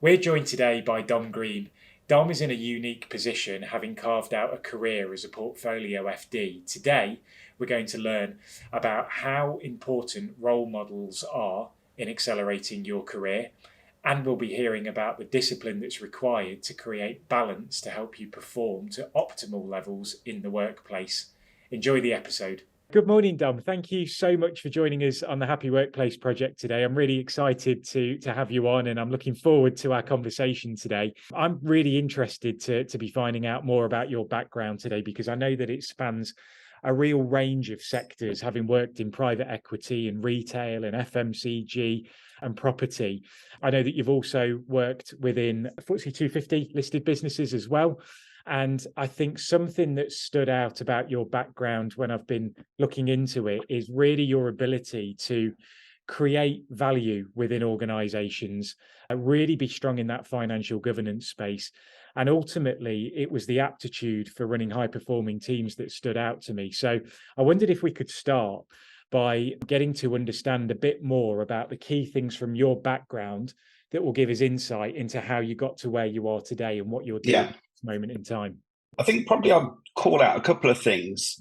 We're joined today by Dom Green. Dom is in a unique position, having carved out a career as a portfolio FD. Today, we're going to learn about how important role models are in accelerating your career, and we'll be hearing about the discipline that's required to create balance to help you perform to optimal levels in the workplace. Enjoy the episode. Good morning, Dom. Thank you so much for joining us on the Happy Workplace project today. I'm really excited to have you on, and I'm looking forward to our conversation today. I'm really interested to be finding out more about your background today, because I know that it spans a real range of sectors, having worked in private equity and retail and FMCG and property. I know that you've also worked within FTSE 250 listed businesses as well. And I think something that stood out about your background when I've been looking into it is really your ability to create value within organizations, really be strong in that financial governance space. And ultimately, it was the aptitude for running high performing teams that stood out to me. So I wondered if we could start by getting to understand a bit more about the key things from your background that will give us insight into how you got to where you are today and what you're doing at this moment in time. I think probably I'll call out a couple of things.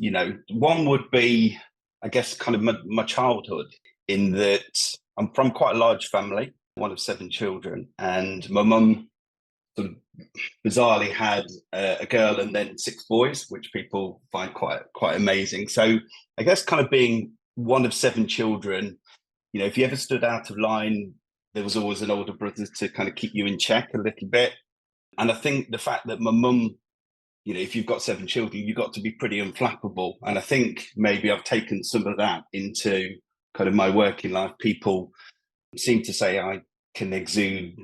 One would be, I guess, kind of my childhood, in that I'm from quite a large family, one of 7 children, and my mum sort of bizarrely had a girl and then 6 boys, which people find quite amazing. So I guess kind of being one of 7 children, if you ever stood out of line, there was always an older brother to kind of keep you in check a little bit. And I think the fact that my mum, if you've got 7 children, you've got to be pretty unflappable. And I think maybe I've taken some of that into kind of my working life. People seem to say I can exude,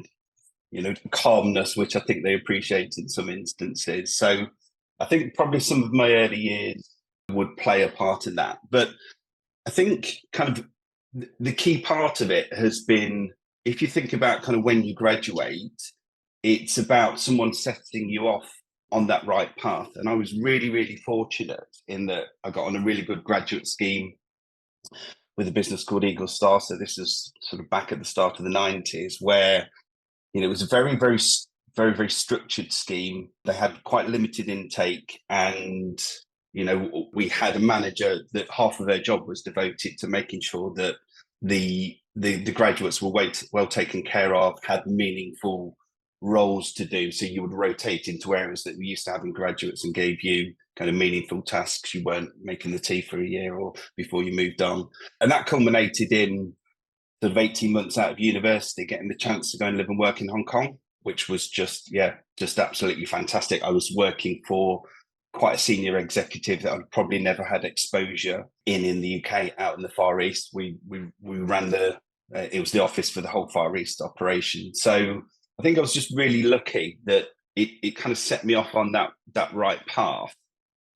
calmness, which I think they appreciate in some instances. So I think probably some of my early years would play a part in that. But I think kind of the key part of it has been, if you think about kind of when you graduate, it's about someone setting you off on that right path. And I was really, really fortunate in that I got on a really good graduate scheme with a business called Eagle Star. So this is sort of back at the start of the 90s, where, it was a very, very, very, very structured scheme. They had quite limited intake, and, we had a manager that half of their job was devoted to making sure that the graduates were well taken care of, had meaningful roles to do. So you would rotate into areas that we used to having graduates, and gave you kind of meaningful tasks. You weren't making the tea for a year or before you moved on. And that culminated in sort of 18 months out of university, getting the chance to go and live and work in Hong Kong, which was just absolutely fantastic. I was working for quite a senior executive that I'd probably never had exposure in the UK, out in the Far East. We ran it was the office for the whole Far East operation. So I think I was just really lucky that it kind of set me off on that right path.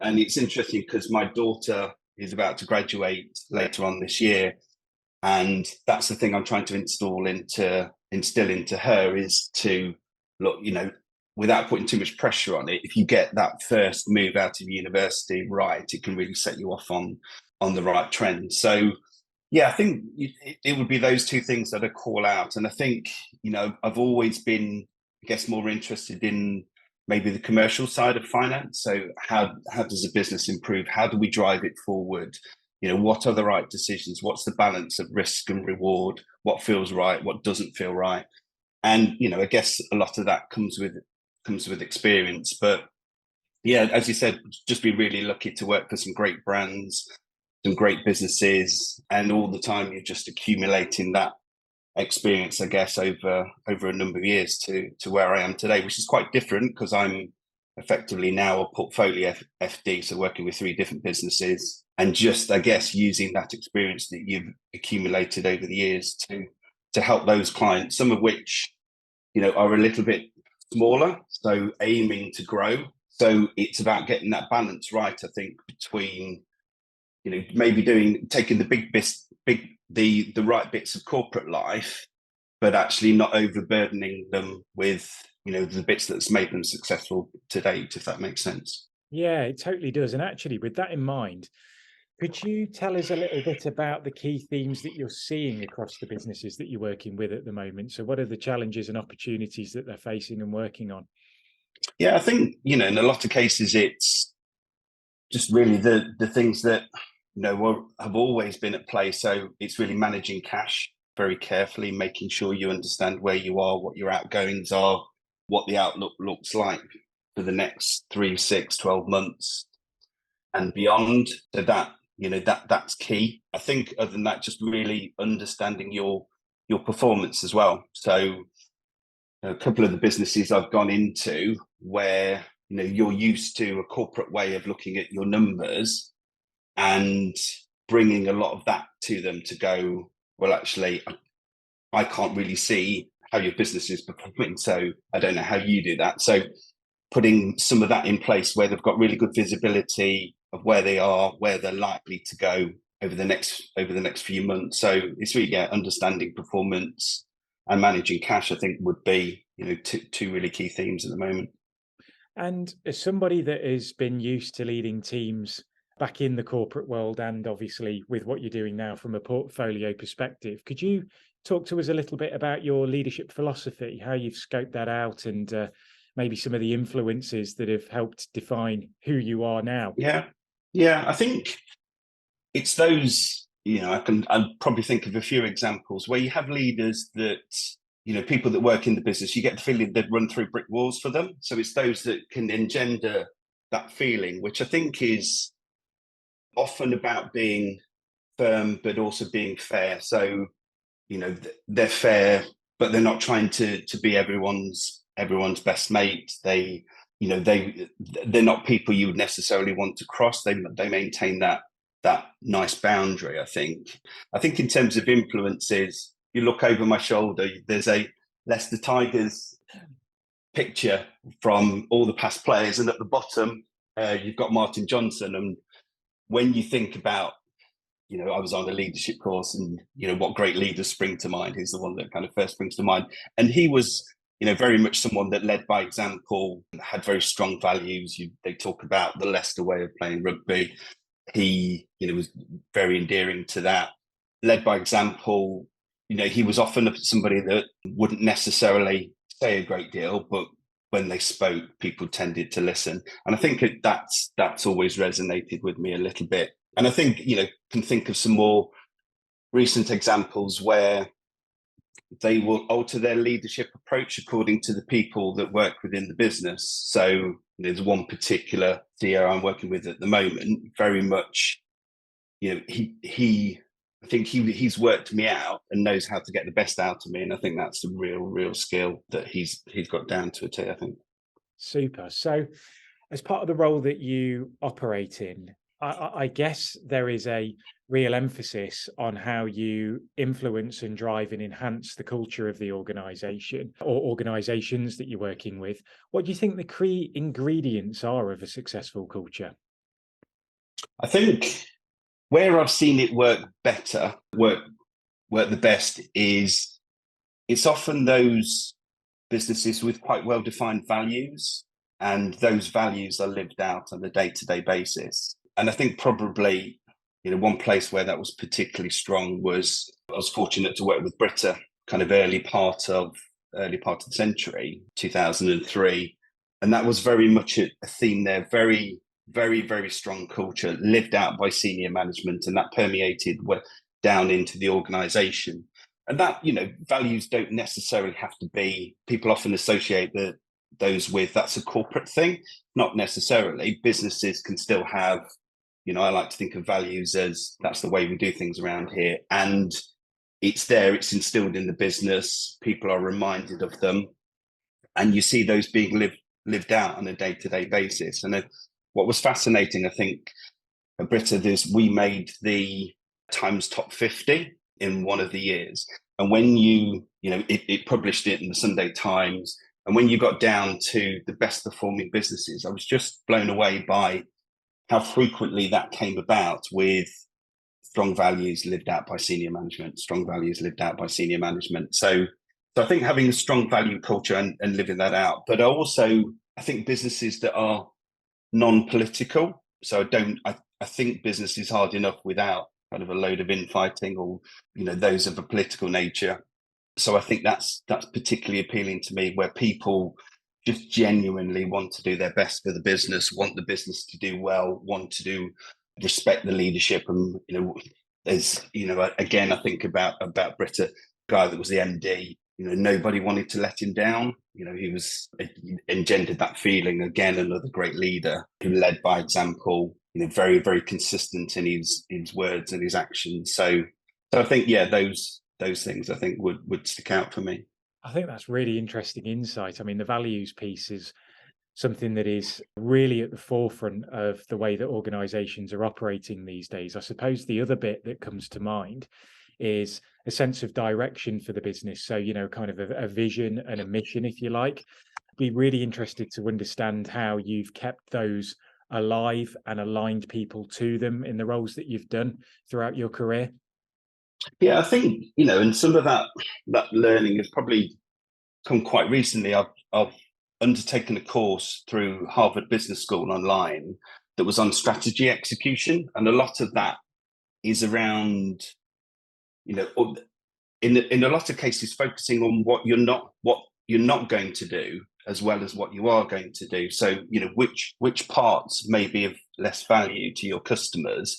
And it's interesting because my daughter is about to graduate later on this year. And that's the thing I'm trying to instill into her, is to look, without putting too much pressure on it, if you get that first move out of university right, it can really set you off on the right trend. So yeah, I think it would be those 2 things that I call out. And I think, I've always been, I guess, more interested in maybe the commercial side of finance. So how does a business improve? How do we drive it forward? What are the right decisions? What's the balance of risk and reward? What feels right? What doesn't feel right? And, I guess a lot of that comes with experience. But yeah, as you said, just be really lucky to work for some great brands, some great businesses, and all the time you're just accumulating that experience, I guess, over a number of years to where I am today, which is quite different because I'm effectively now a portfolio FD, so working with 3 different businesses, and just, I guess, using that experience that you've accumulated over the years to help those clients, some of which, are a little bit smaller, so aiming to grow. So it's about getting that balance right, I think, between, maybe taking the right bits of corporate life, but actually not overburdening them with, the bits that's made them successful to date, if that makes sense. Yeah, it totally does. And actually, with that in mind, Could you tell us a little bit about the key themes that you're seeing across the businesses that you're working with at the moment? So what are the challenges and opportunities that they're facing and working on? Yeah, I think, in a lot of cases, it's just really the things that, have always been at play. So it's really managing cash very carefully, making sure you understand where you are, what your outgoings are, what the outlook looks like for the next 3, 6, 12 months and beyond. So that's key. I think other than that, just really understanding your performance as well. So a couple of the businesses I've gone into where you're used to a corporate way of looking at your numbers and bringing a lot of that to them to go, well, actually, I can't really see how your business is performing, so I don't know how you do that. So putting some of that in place where they've got really good visibility of where they are, where they're likely to go over the next few months. So it's really understanding performance and managing cash, I think, would be two really key themes at the moment. And as somebody that has been used to leading teams back in the corporate world and obviously with what you're doing now from a portfolio perspective, could you talk to us a little bit about your leadership philosophy, how you've scoped that out, and maybe some of the influences that have helped define who you are now? Yeah, I think it's those, I'd probably think of a few examples where you have leaders that, people that work in the business, you get the feeling they'd run through brick walls for them. So it's those that can engender that feeling, which I think is often about being firm, but also being fair. So, they're fair, but they're not trying to be everyone's best mate. They're not people you would necessarily want to cross. They maintain that nice boundary. I think in terms of influences, you look over my shoulder, there's a Leicester Tigers picture from all the past players, and at the bottom you've got Martin Johnson. And when you think about, I was on a leadership course, and what great leaders spring to mind, he's the one that kind of first springs to mind. And he was very much someone that led by example, had very strong values. They talk about the Leicester way of playing rugby. He was very endearing to that. Led by example, he was often somebody that wouldn't necessarily say a great deal, but when they spoke, people tended to listen. And I think that's always resonated with me a little bit. And I think, can think of some more recent examples where they will alter their leadership approach according to the people that work within the business. So there's one particular CEO I'm working with at the moment, very much, I think he's worked me out and knows how to get the best out of me. And I think that's a real skill that he's got down to a T, I think. Super. So as part of the role that you operate in, I guess there is a real emphasis on how you influence and drive and enhance the culture of the organization or organizations that you're working with. What do you think the key ingredients are of a successful culture? I think where I've seen it work the best is it's often those businesses with quite well-defined values, and those values are lived out on a day-to-day basis. And I think probably, one place where that was particularly strong was I was fortunate to work with Britta kind of early part of the century, 2003. And that was very much a theme there, very, very strong culture lived out by senior management, and that permeated down into the organization. And that, values don't necessarily have to be, people often associate those with, that's a corporate thing. Not necessarily. Businesses can still have, I like to think of values as that's the way we do things around here. And it's there, it's instilled in the business. People are reminded of them. And you see those being lived out on a day-to-day basis. And what was fascinating, I think, at Britta, is we made the Times Top 50 in one of the years. And when it published it in the Sunday Times, and when you got down to the best performing businesses, I was just blown away by how frequently that came about, with strong values lived out by senior management, strong values lived out by senior management. So I think having a strong value culture and living that out, but I think businesses that are non-political. So I think business is hard enough without kind of a load of infighting or, those of a political nature. So I think that's particularly appealing to me, where people just genuinely want to do their best for the business, want the business to do well, want to respect the leadership. And there's again, I think about Britta, guy that was the MD. Nobody wanted to let him down. He engendered that feeling. Again, another great leader who led by example. Very, very consistent in his words and his actions. So I think, yeah, those things I think would stick out for me. I think that's really interesting insight. I mean, the values piece is something that is really at the forefront of the way that organizations are operating these days. I suppose the other bit that comes to mind is a sense of direction for the business. So, kind of a vision and a mission, if you like. Be really interested to understand how you've kept those alive and aligned people to them in the roles that you've done throughout your career. Yeah, I think, and some of that learning has probably come quite recently. I've undertaken a course through Harvard Business School online that was on strategy execution. And a lot of that is around, in a lot of cases, focusing on what you're not going to do, as well as what you are going to do. So, which parts may be of less value to your customers,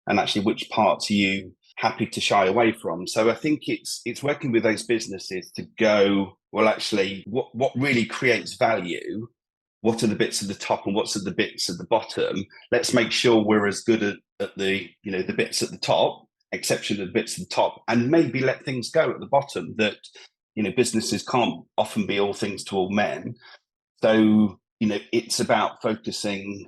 and actually which parts are you happy to shy away from. So I think it's working with those businesses to go, well, actually, what really creates value? What are the bits at the top and what's at the bits at the bottom? Let's make sure we're as good at the the bits at the top, exception of the bits at the top, and maybe let things go at the bottom that businesses can't often be all things to all men. So it's about focusing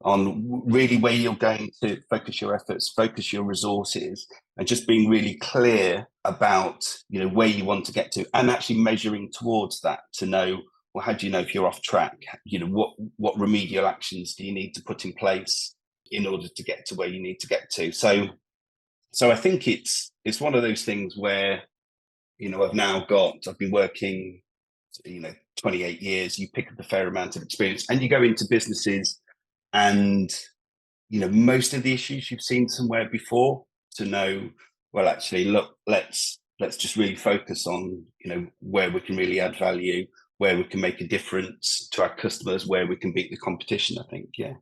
on really where you're going to focus your efforts, focus your resources, and just being really clear about where you want to get to, and actually measuring towards that to know, well, how do you know if you're off track? What remedial actions do you need to put in place in order to get to where you need to get to? So I think it's one of those things where I've been working 28 years. You pick up a fair amount of experience, and you go into businesses, and most of the issues you've seen somewhere before, to know, well, actually, look, let's just really focus on where we can really add value, where we can make a difference to our customers, where we can beat the competition. I think, yeah.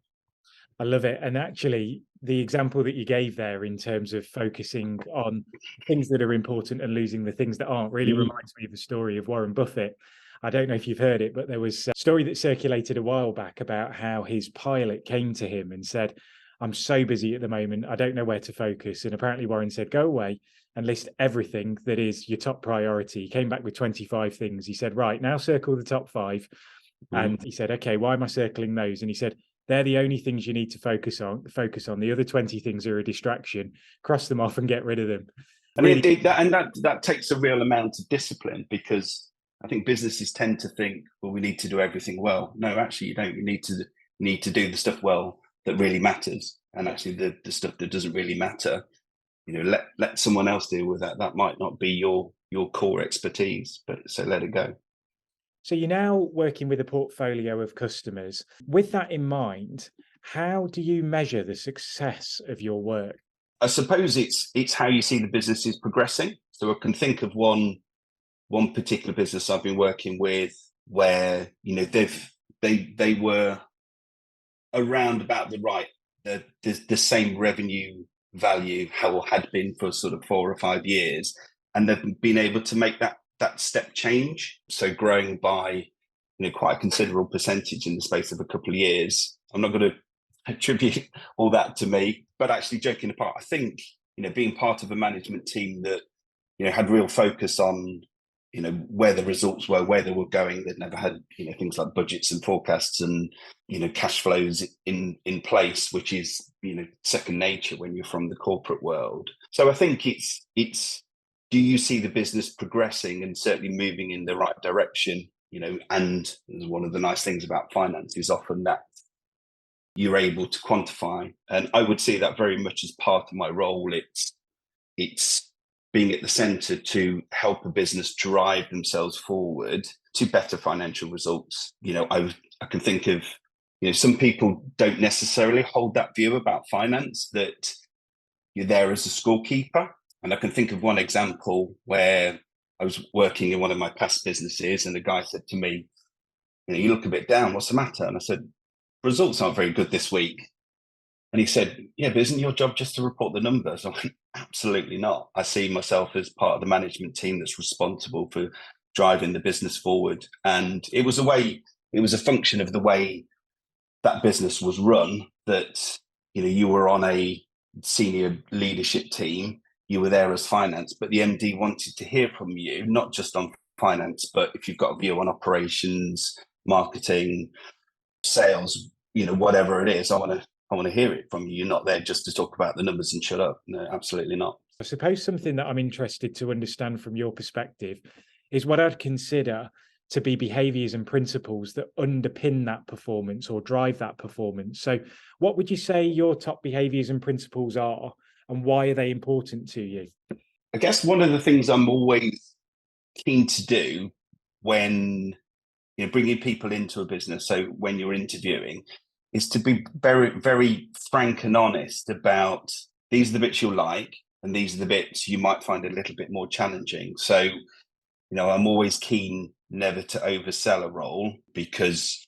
I love it. And actually, the example that you gave there in terms of focusing on things that are important and losing the things that aren't really reminds me of the story of Warren Buffett. I don't know if you've heard it, but there was a story that circulated a while back about how his pilot came to him and said, I'm so busy at the moment, I don't know where to focus. And apparently Warren said, go away and list everything that is your top priority. He came back with 25 things. He said, right, now circle the top 5. And he said, okay, why am I circling those? And he said, they're the only things you need to focus on. The other 20 things are a distraction. Cross them off and get rid of them. And really, that takes a real amount of discipline, because I think businesses tend to think, well, we need to do everything well. No, actually, you don't. You need to do the stuff well that really matters, and actually the stuff that doesn't really matter, let someone else deal with that. That might not be your core expertise, but so let it go. So you're now working with a portfolio of customers. With that in mind, how do you measure the success of your work? I suppose it's how you see the businesses progressing. So I can think of one particular business I've been working with where they were around about the same revenue value how had been for sort of 4 or 5 years, and they've been able to make that step change, so growing by quite a considerable percentage in the space of a couple of years. I'm not going to attribute all that to me, but actually, joking apart, I think being part of a management team that had real focus on where the results were, where they were going. They'd never had things like budgets and forecasts and cash flows in place, which is second nature when you're from the corporate world. So I think it's do you see the business progressing and certainly moving in the right direction? And one of the nice things about finance is often that you're able to quantify, and I would see that very much as part of my role. It's being at the center to help a business drive themselves forward to better financial results. I can think of some people don't necessarily hold that view about finance, that you're there as a scorekeeper. And I can think of one example where I was working in one of my past businesses, and the guy said to me, you look a bit down, what's the matter? And I said, results aren't very good this week. And he said, yeah, but isn't your job just to report the numbers? I'm like, absolutely not. I see myself as part of the management team that's responsible for driving the business forward. And it was a function of the way that business was run, that, you were on a senior leadership team, you were there as finance, but the MD wanted to hear from you, not just on finance, but if you've got a view on operations, marketing, sales, whatever it is, I want to hear it from you. You're not there just to talk about the numbers and shut up. No, absolutely not. I suppose something that I'm interested to understand from your perspective is what I'd consider to be behaviors and principles that underpin that performance or drive that performance. So what would you say your top behaviors and principles are, and why are they important to you? I guess one of the things I'm always keen to do when bringing people into a business, so when you're interviewing, is to be very, very frank and honest about, these are the bits you'll like, and these are the bits you might find a little bit more challenging. So, I'm always keen never to oversell a role, because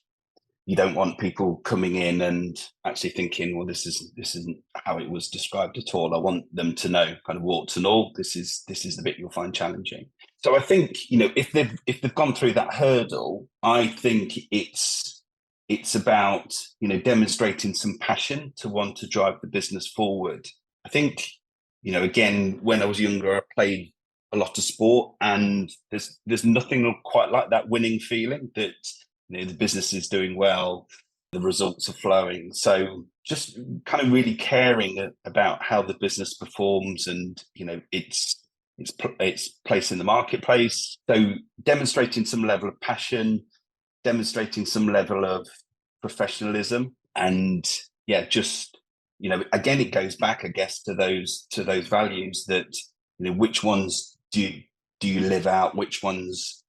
you don't want people coming in and actually thinking, well, this isn't how it was described at all. I want them to know, kind of warts and all, this is the bit you'll find challenging. So I think, if they've gone through that hurdle, I think it's about, demonstrating some passion to want to drive the business forward. I think, again, when I was younger, I played a lot of sport, and there's nothing quite like that winning feeling that, the business is doing well, the results are flowing. So just kind of really caring about how the business performs, and, its place in the marketplace. So demonstrating some level of passion, demonstrating some level of professionalism, and just, again, it goes back, I guess, to those values that, which ones do you live out, which ones,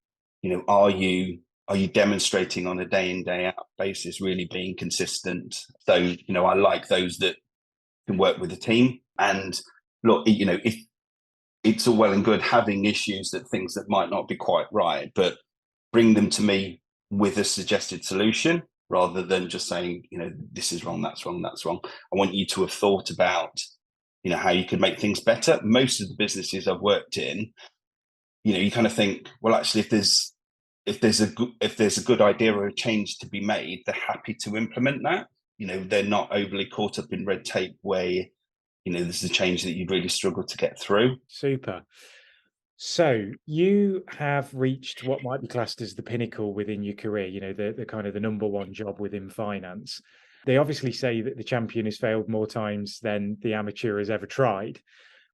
are you demonstrating on a day in, day out basis, really being consistent. So, I like those that can work with a team. And look, if it's all well and good having issues, that things that might not be quite right, but bring them to me with a suggested solution, rather than just saying, this is wrong, that's wrong, that's wrong. I want you to have thought about, how you could make things better. Most of the businesses I've worked in, you kind of think, well, actually, if there's a good idea or a change to be made, they're happy to implement that. They're not overly caught up in red tape where, this is a change that you'd really struggle to get through. Super. So you have reached what might be classed as the pinnacle within your career, the kind of the number one job within finance. They obviously say that the champion has failed more times than the amateur has ever tried.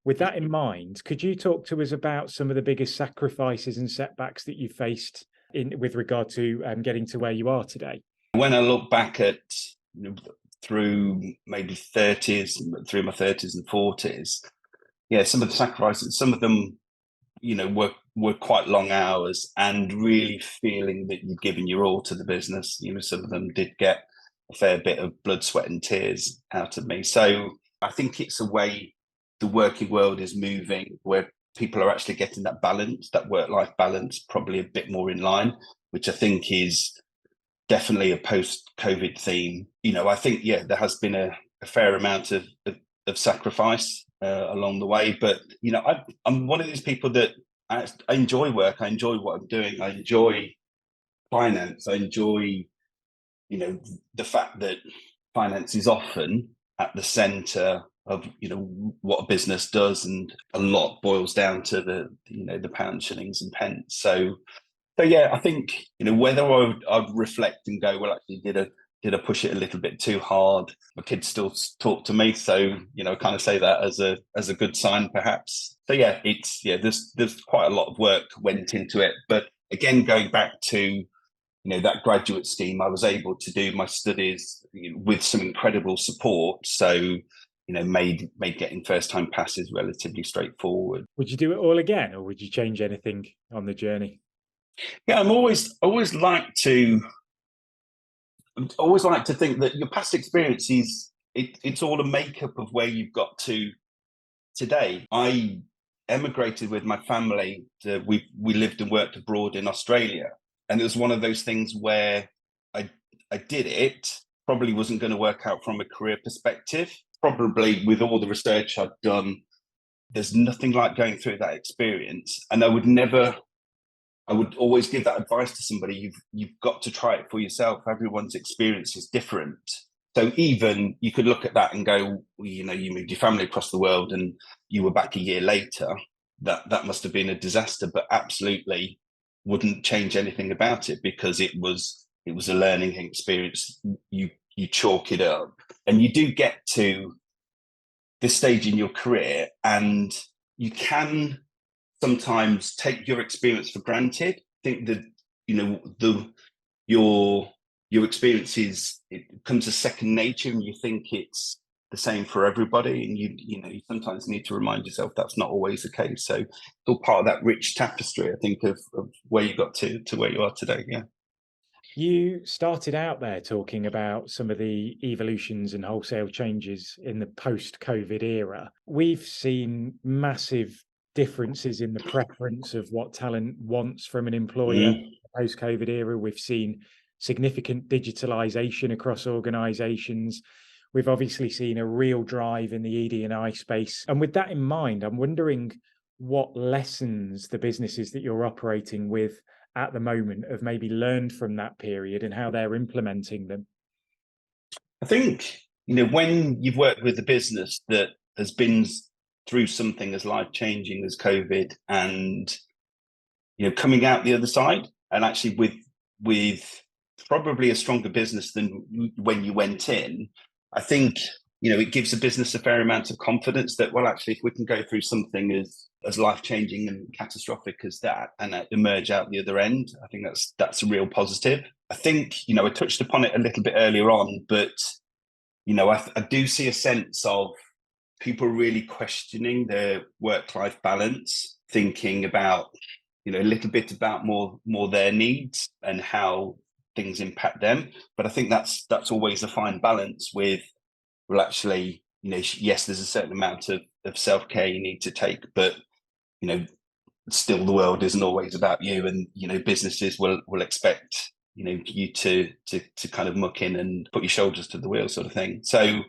With that in mind, could you talk to us about some of the biggest sacrifices and setbacks that you faced with regard to getting to where you are today? When I look back at, through maybe 30s, through my 30s and 40s, some of the sacrifices, some of them, were quite long hours, and really feeling that you've given your all to the business. Some of them did get a fair bit of blood, sweat and tears out of me. So I think it's a way the working world is moving, where people are actually getting that balance, that work-life balance, probably a bit more in line, which I think is definitely a post-COVID theme. I think, there has been a fair amount of sacrifice along the way, but I'm one of these people that I enjoy work. I enjoy what I'm doing. I enjoy finance. I enjoy, the fact that finance is often at the center of, what a business does, and a lot boils down to the pounds, shillings and pence. So I think, whether I'd reflect and go, well, actually, did I push it a little bit too hard? My kids still talk to me, so kind of say that as a good sign, perhaps. So there's quite a lot of work went into it. But again, going back to that graduate scheme, I was able to do my studies with some incredible support. So made getting first time passes relatively straightforward. Would you do it all again, or would you change anything on the journey? Yeah, I'm always like to I always like to think that your past experiences, it's all a makeup of where you've got to today. I emigrated with my family. We lived and worked abroad in Australia, and it was one of those things where I did it. Probably wasn't going to work out from a career perspective. Probably with all the research I'd done, there's nothing like going through that experience. And I would always give that advice to somebody. You've got to try it for yourself. Everyone's experience is different. So even you could look at that and go, well, you moved your family across the world and you were back a year later. That must have been a disaster, but absolutely wouldn't change anything about it, because it was a learning experience. You chalk it up, and you do get to this stage in your career, and you can sometimes take your experience for granted. Think that your experiences, it becomes a second nature, and you think it's the same for everybody, and you sometimes need to remind yourself that's not always the case. So it's all part of that rich tapestry, I think, of where you got to where you are today. Yeah. You started out there talking about some of the evolutions and wholesale changes in the post-COVID era. We've seen massive differences in the preference of what talent wants from an employer. Post-COVID era, we've seen significant digitalization across organizations. We've obviously seen a real drive in the ED&I space. And with that in mind, I'm wondering what lessons the businesses that you're operating with at the moment have maybe learned from that period and how they're implementing them. I think, when you've worked with a business that has been through something as life-changing as COVID, and coming out the other side, and actually with probably a stronger business than when you went in, I think it gives a business a fair amount of confidence that, well, actually, if we can go through something as life-changing and catastrophic as that and emerge out the other end, I think that's a real positive. I think I touched upon it a little bit earlier on, but I do see a sense of people really questioning their work-life balance, thinking about a little bit about more their needs and how things impact them. But I think that's always a fine balance with, well, actually, yes, there's a certain amount of self-care you need to take, but still the world isn't always about you, and businesses will expect you to kind of muck in and put your shoulders to the wheel, sort of thing. So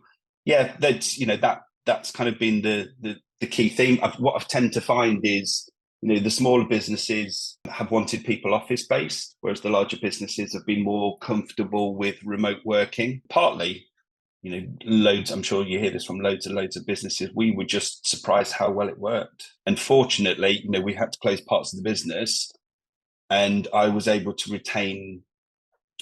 yeah, that's kind of been the key theme. What I've tend to find is the smaller businesses have wanted people office based, whereas the larger businesses have been more comfortable with remote working. Partly, loads, I'm sure you hear this from loads and loads of businesses, we were just surprised how well it worked. And fortunately, we had to close parts of the business, and I was able to retain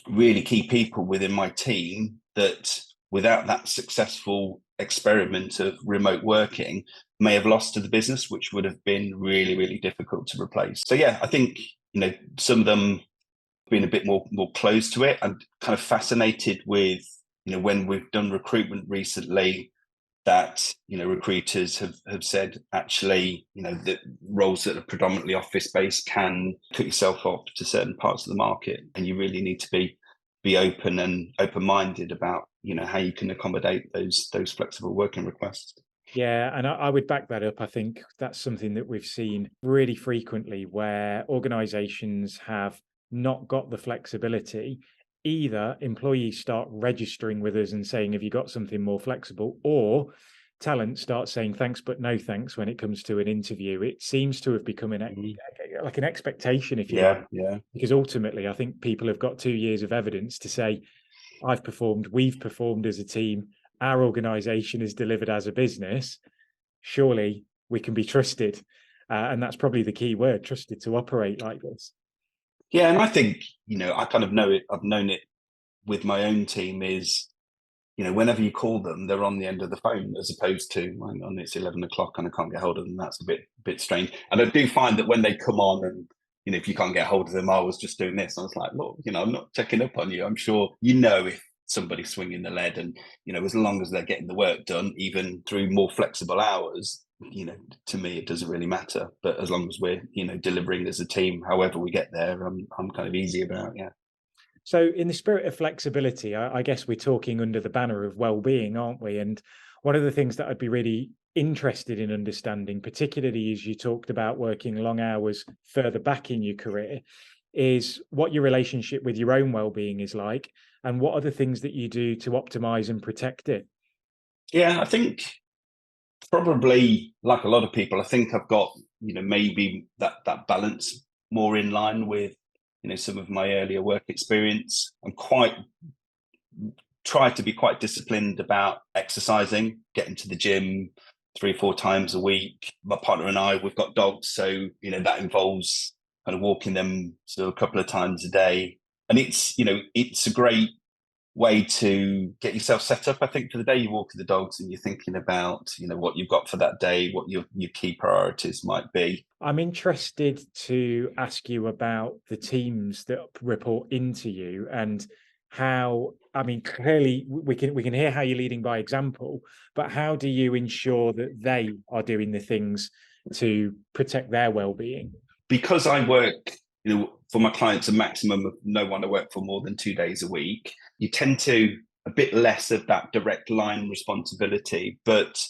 really key people within my team that, without that successful experiment of remote working, may have lost to the business, which would have been really, really difficult to replace. So yeah, I think, some of them have been a bit more closed to it. I'm kind of fascinated with, when we've done recruitment recently, that recruiters have said, actually, that roles that are predominantly office based can cut yourself off to certain parts of the market, and you really need to be open and open-minded about how you can accommodate those flexible working requests. Yeah, and I would back that up. I think that's something that we've seen really frequently, where organizations have not got the flexibility. Either employees start registering with us and saying, have you got something more flexible? Or talent starts saying thanks, but no thanks when it comes to an interview. It seems to have become like an expectation, if you like. Yeah. Because ultimately, I think people have got 2 years of evidence to say, I've performed, we've performed as a team, our organization is delivered as a business. Surely we can be trusted. And that's probably the key word, trusted to operate like this. Yeah, and I think, I kind of know it. I've known it with my own team is, whenever you call them, they're on the end of the phone, as opposed to, hang on, it's 11 o'clock and I can't get hold of them. That's a bit strange. And I do find that when they come on and, if you can't get hold of them, I was just doing this. I was like, look, I'm not checking up on you. I'm sure if somebody's swinging the lead, and, as long as they're getting the work done, even through more flexible hours, to me, it doesn't really matter. But as long as we're, delivering as a team, however we get there, I'm kind of easy about, yeah. So, in the spirit of flexibility, I guess we're talking under the banner of well-being, aren't we? And one of the things that I'd be really interested in understanding, particularly as you talked about working long hours further back in your career, is what your relationship with your own well-being is like, and what are the things that you do to optimize and protect it? Yeah, I think probably like a lot of people, I think I've got, maybe that balance more in line with, some of my earlier work experience. I'm quite try to be quite disciplined about exercising, getting to the gym 3 or 4 times a week. My partner and I, we've got dogs, so that involves kind of walking them so a couple of times a day. And it's a great way to get yourself set up. I think for the day you walk the dogs and you're thinking about, what you've got for that day, what your key priorities might be. I'm interested to ask you about the teams that report into you and how, I mean, clearly we can hear how you're leading by example, but how do you ensure that they are doing the things to protect their well-being? Because I work, for my clients, a maximum of no one to work for more than 2 days a week, you tend to a bit less of that direct line responsibility. But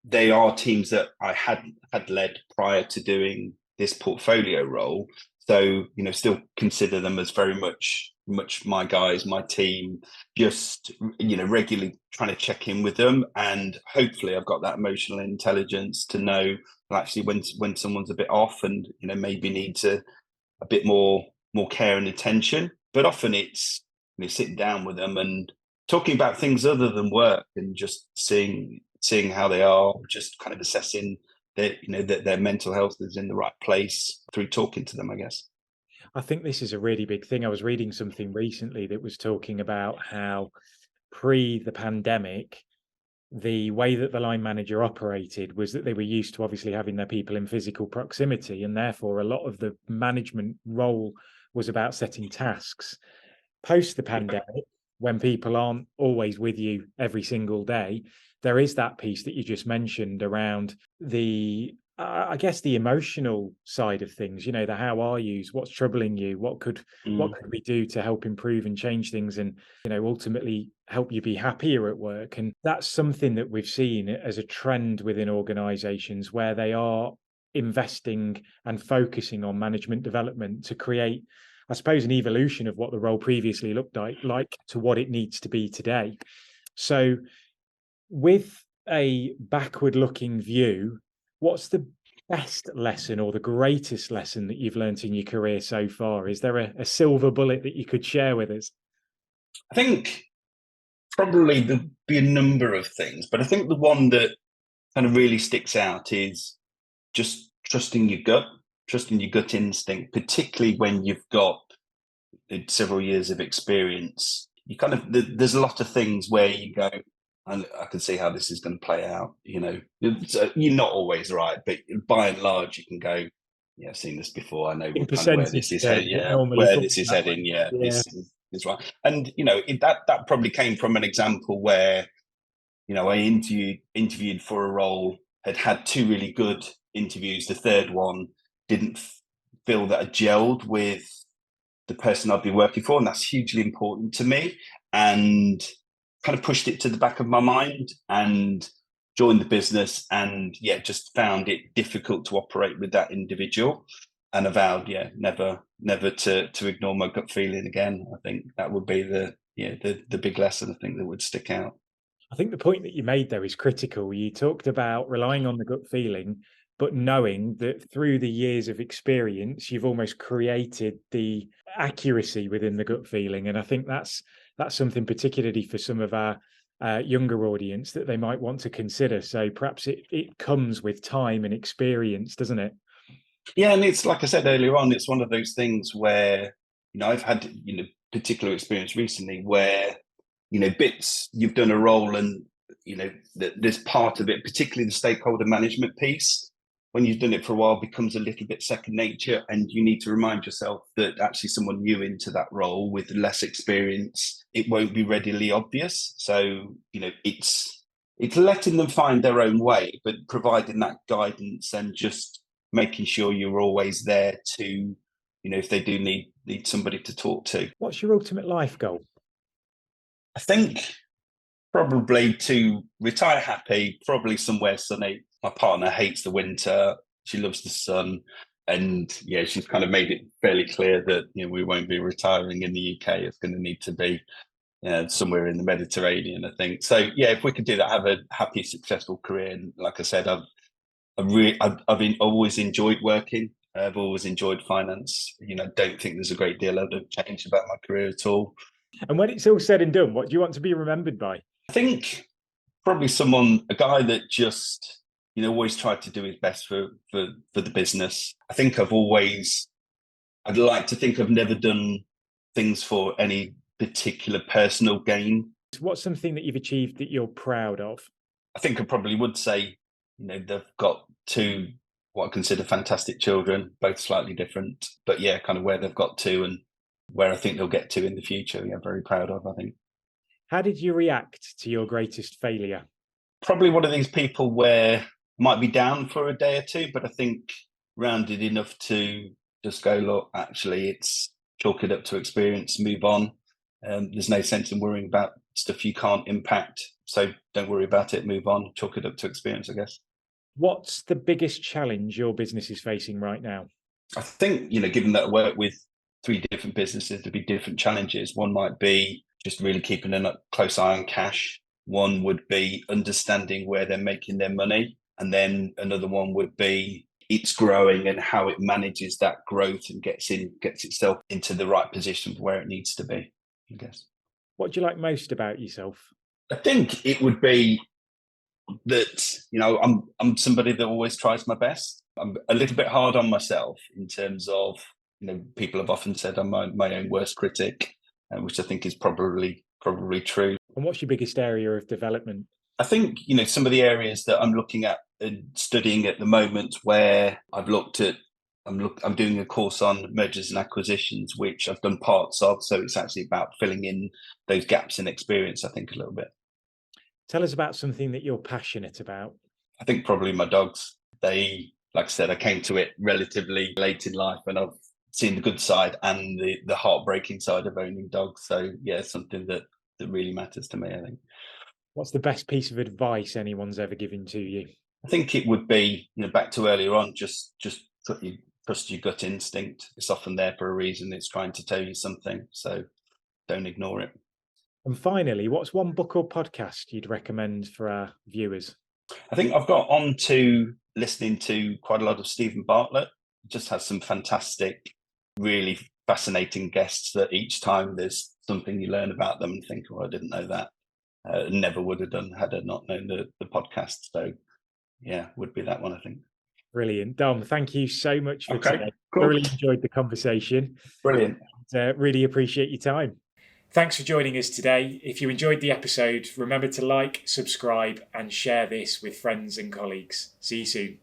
they are teams that I had led prior to doing this portfolio role. So, still consider them as very much my guys, my team, just, regularly trying to check in with them. And hopefully I've got that emotional intelligence to know actually when someone's a bit off and, maybe needs a bit more care and attention. But often it's, sitting down with them and talking about things other than work and just seeing how they are, just kind of assessing that their mental health is in the right place through talking to them, I guess. I think this is a really big thing. I was reading something recently that was talking about how pre the pandemic, the way that the line manager operated was that they were used to obviously having their people in physical proximity, and therefore a lot of the management role was about setting tasks. Post the pandemic, when people aren't always with you every single day, there is that piece that you just mentioned around the I guess the emotional side of things, the how are yous, what's troubling you, what could we do to help improve and change things and, ultimately help you be happier at work. And that's something that we've seen as a trend within organizations where they are investing and focusing on management development to create, I suppose, an evolution of what the role previously looked like to what it needs to be today. So with a backward looking view, what's the best lesson or the greatest lesson that you've learned in your career so far? Is there a silver bullet that you could share with us? I think probably there'll be a number of things, but I think the one that kind of really sticks out is just trusting your gut instinct, particularly when you've got several years of experience. You kind of there's a lot of things where you go, and I can see how this is going to play out. So you're not always right, but by and large, you can go, yeah, I've seen this before. I know In kind of where this percentage is terms, heading. it Yeah, normally where falls this is that way. heading. Yeah, Yeah. is right. And that probably came from an example where I interviewed for a role, had 2 really good interviews. The third one didn't feel that I gelled with the person I'd be working for, and that's hugely important to me. And kind of pushed it to the back of my mind and joined the business, and just found it difficult to operate with that individual. And I vowed, never to ignore my gut feeling again. I think that would be the big lesson I think that would stick out. I think the point that you made there is critical. You talked about relying on the gut feeling, but knowing that through the years of experience, you've almost created the accuracy within the gut feeling. And I think that's something particularly for some of our younger audience that they might want to consider. So perhaps it comes with time and experience, doesn't it? Yeah, and it's like I said earlier on, it's one of those things where I've had particular experience recently where bits you've done a role and there's part of it, particularly the stakeholder management piece, when you've done it for a while becomes a little bit second nature, and you need to remind yourself that actually someone new into that role with less experience, it won't be readily obvious. So it's letting them find their own way, but providing that guidance and just making sure you're always there to if they do need somebody to talk to. What's your ultimate life goal? I think probably to retire happy, probably somewhere sunny. My partner hates the winter. She loves the sun. And yeah, she's kind of made it fairly clear that we won't be retiring in the UK. It's going to need to be somewhere in the Mediterranean, I think. So yeah, if we could do that, have a happy, successful career. And like I said, I've always enjoyed working. I've always enjoyed finance. Don't think there's a great deal of change about my career at all. And when it's all said and done, what do you want to be remembered by? I think probably a guy that just always tried to do his best for the business. I think I'd like to think I've never done things for any particular personal gain. What's something that you've achieved that you're proud of? I think I probably would say, they've got two what I consider fantastic children, both slightly different, but yeah, kind of where they've got to and where I think they'll get to in the future. Yeah, very proud of, I think. How did you react to your greatest failure? Probably one of these people where I might be down for a day or two, but I think rounded enough to just go, look, actually, it's chalk it up to experience, move on. There's no sense in worrying about stuff you can't impact. So don't worry about it, move on, chalk it up to experience, I guess. What's the biggest challenge your business is facing right now? I think, given that I work with 3 different businesses, there'd be different challenges. One might be just really keeping a close eye on cash. One would be understanding where they're making their money. And then another one would be it's growing and how it manages that growth and gets itself into the right position for where it needs to be, I guess. What do you like most about yourself? I think it would be that, I'm somebody that always tries my best. I'm a little bit hard on myself in terms of, people have often said I'm my own worst critic, which I think is probably true. And what's your biggest area of development? I think, some of the areas that I'm looking at and studying at the moment where I'm doing a course on mergers and acquisitions, which I've done parts of. So it's actually about filling in those gaps in experience, I think, a little bit. Tell us about something that you're passionate about. I think probably my dogs. Like I said, I came to it relatively late in life and I've seen the good side and the heartbreaking side of owning dogs. So yeah, it's something that really matters to me, I think. What's the best piece of advice anyone's ever given to you? I think it would be, back to earlier on, just trust your gut instinct. It's often there for a reason. It's trying to tell you something. So don't ignore it. And finally, what's one book or podcast you'd recommend for our viewers? I think I've got on to listening to quite a lot of Stephen Bartlett. He just has some fantastic, really fascinating guests that each time there's something you learn about them and think, oh, I didn't know that. Never would have done had I not known the podcast. So yeah, would be that one, I think. Brilliant. Dom, thank you so much for today. Cool. I really enjoyed the conversation. Brilliant. Really appreciate your time. Thanks for joining us today. If you enjoyed the episode, remember to like, subscribe, and share this with friends and colleagues. See you soon.